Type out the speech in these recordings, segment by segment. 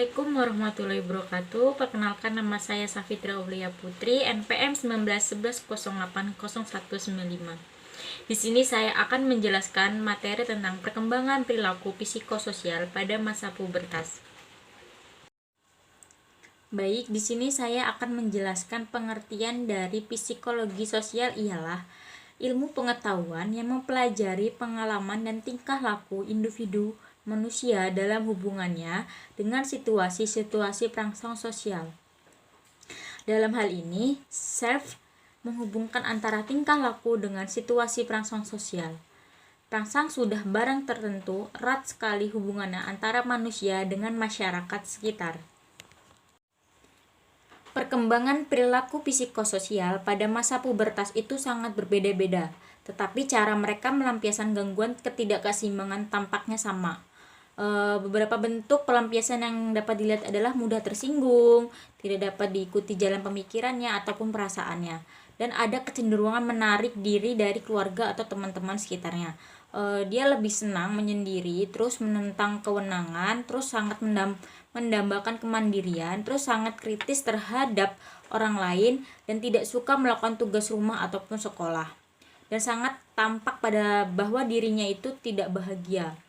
Assalamualaikum warahmatullahi wabarakatuh. Perkenalkan, nama saya Safitra Aulia Putri, NPM 1911080195. Di sini saya akan menjelaskan materi tentang perkembangan perilaku psikososial pada masa pubertas. Baik, di sini saya akan menjelaskan pengertian dari psikologi sosial ialah ilmu pengetahuan yang mempelajari pengalaman dan tingkah laku individu manusia dalam hubungannya dengan situasi-situasi perangsang sosial. Dalam hal ini, self menghubungkan antara tingkah laku dengan situasi perangsang sosial. Perangsang sudah barang tertentu erat sekali hubungannya antara manusia dengan masyarakat sekitar. Perkembangan perilaku psikososial pada masa pubertas itu sangat berbeda-beda, tetapi cara mereka melampiaskan gangguan ketidakseimbangan tampaknya sama. Beberapa bentuk pelampiasan yang dapat dilihat adalah mudah tersinggung, tidak dapat diikuti jalan pemikirannya ataupun perasaannya, dan ada kecenderungan menarik diri dari keluarga atau teman-teman sekitarnya. Dia lebih senang menyendiri, terus menentang kewenangan, terus sangat mendambakan kemandirian, terus sangat kritis terhadap orang lain, dan tidak suka melakukan tugas rumah ataupun sekolah, dan sangat tampak pada bahwa dirinya itu tidak bahagia.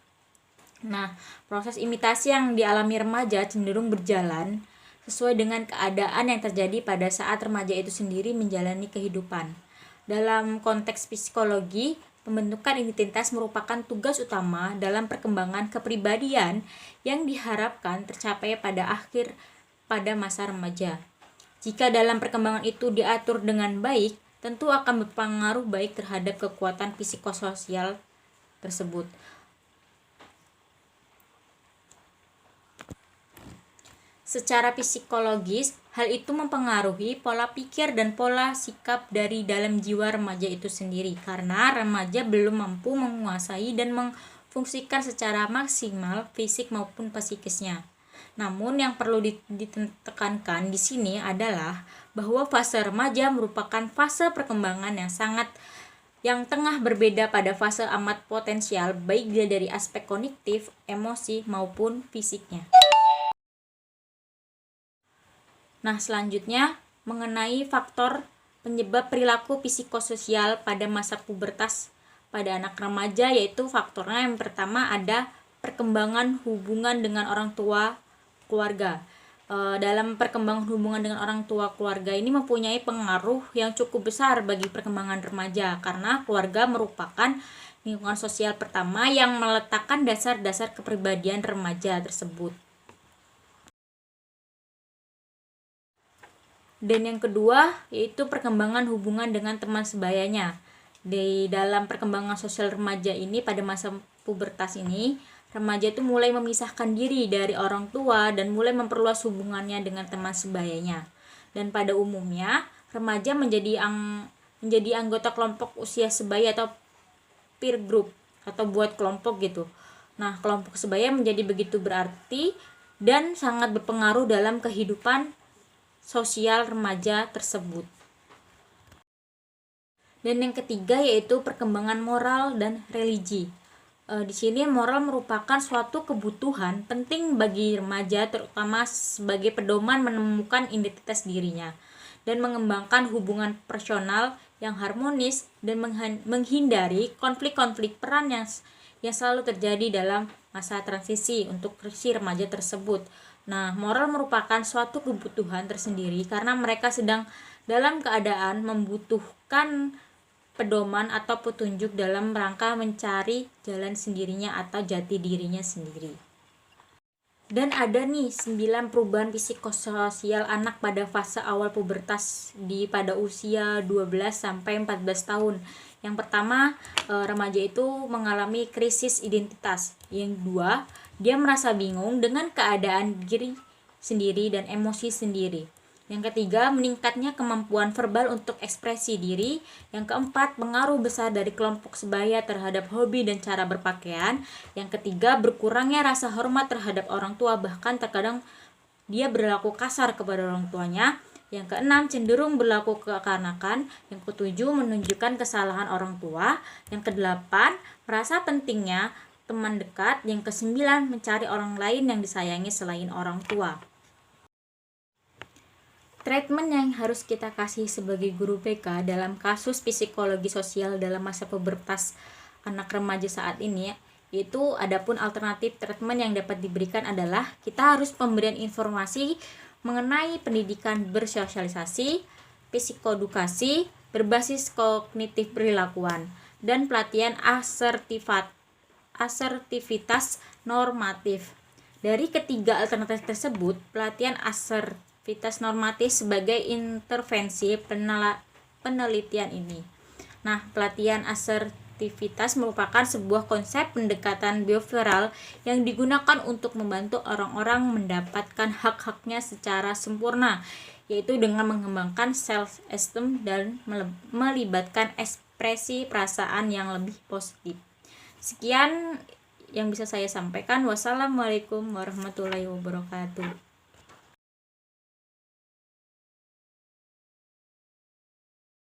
Nah, proses imitasi yang dialami remaja cenderung berjalan sesuai dengan keadaan yang terjadi pada saat remaja itu sendiri menjalani kehidupan. Dalam konteks psikologi, pembentukan identitas merupakan tugas utama dalam perkembangan kepribadian yang diharapkan tercapai pada masa remaja. Jika dalam perkembangan itu diatur dengan baik, tentu akan berpengaruh baik terhadap kekuatan psikososial tersebut. Secara psikologis, hal itu mempengaruhi pola pikir dan pola sikap dari dalam jiwa remaja itu sendiri, karena remaja belum mampu menguasai dan memfungsikan secara maksimal fisik maupun psikisnya. Namun yang perlu ditekankan di sini adalah bahwa fase remaja merupakan fase perkembangan yang tengah berbeda pada fase amat potensial, baik dari aspek kognitif, emosi maupun fisiknya. Nah, selanjutnya mengenai faktor penyebab perilaku psikososial pada masa pubertas pada anak remaja, yaitu faktornya yang pertama ada perkembangan hubungan dengan orang tua keluarga. Dalam perkembangan hubungan dengan orang tua keluarga ini mempunyai pengaruh yang cukup besar bagi perkembangan remaja, karena keluarga merupakan lingkungan sosial pertama yang meletakkan dasar-dasar kepribadian remaja tersebut. Dan yang kedua yaitu perkembangan hubungan dengan teman sebayanya. Di dalam perkembangan sosial remaja ini, pada masa pubertas ini, remaja itu mulai memisahkan diri dari orang tua dan mulai memperluas hubungannya dengan teman sebayanya. Dan pada umumnya, remaja menjadi anggota kelompok usia sebaya atau peer group atau buat kelompok gitu. Nah, kelompok sebaya menjadi begitu berarti dan sangat berpengaruh dalam kehidupan sosial remaja tersebut. Dan yang ketiga yaitu perkembangan moral dan religi. Di sini moral merupakan suatu kebutuhan penting bagi remaja, terutama sebagai pedoman menemukan identitas dirinya dan mengembangkan hubungan personal yang harmonis dan menghindari konflik-konflik peran yang selalu terjadi dalam masa transisi untuk si remaja tersebut. Nah, moral merupakan suatu kebutuhan tersendiri karena mereka sedang dalam keadaan membutuhkan pedoman atau petunjuk dalam rangka mencari jalan sendirinya atau jati dirinya sendiri. Dan ada nih 9 perubahan psikososial anak pada fase awal pubertas pada usia 12 sampai 14 tahun. Yang pertama, remaja itu mengalami krisis identitas. Yang kedua, dia merasa bingung dengan keadaan diri sendiri dan emosi sendiri. Yang ketiga, meningkatnya kemampuan verbal untuk ekspresi diri. Yang keempat, pengaruh besar dari kelompok sebaya terhadap hobi dan cara berpakaian. Yang ketiga, berkurangnya rasa hormat terhadap orang tua, bahkan terkadang dia berlaku kasar kepada orang tuanya. Yang keenam, cenderung berlaku kekanakan. Yang ketujuh, menunjukkan kesalahan orang tua. Yang kedelapan, merasa pentingnya teman dekat. Yang ke-9, mencari orang lain yang disayangi selain orang tua. Treatment yang harus kita kasih sebagai guru BK dalam kasus psikologi sosial dalam masa pubertas anak remaja saat ini itu adapun alternatif treatment yang dapat diberikan adalah kita harus pemberian informasi mengenai pendidikan bersosialisasi, psikoedukasi berbasis kognitif perilakuan, dan pelatihan asertivitas normatif. Dari ketiga alternatif tersebut, pelatihan asertivitas normatif sebagai intervensi penelitian ini. Nah, pelatihan asertivitas merupakan sebuah konsep pendekatan behavioral yang digunakan untuk membantu orang-orang mendapatkan hak-haknya secara sempurna, yaitu dengan mengembangkan self-esteem dan melibatkan ekspresi perasaan yang lebih positif. Sekian yang bisa saya sampaikan. Wassalamualaikum warahmatullahi wabarakatuh.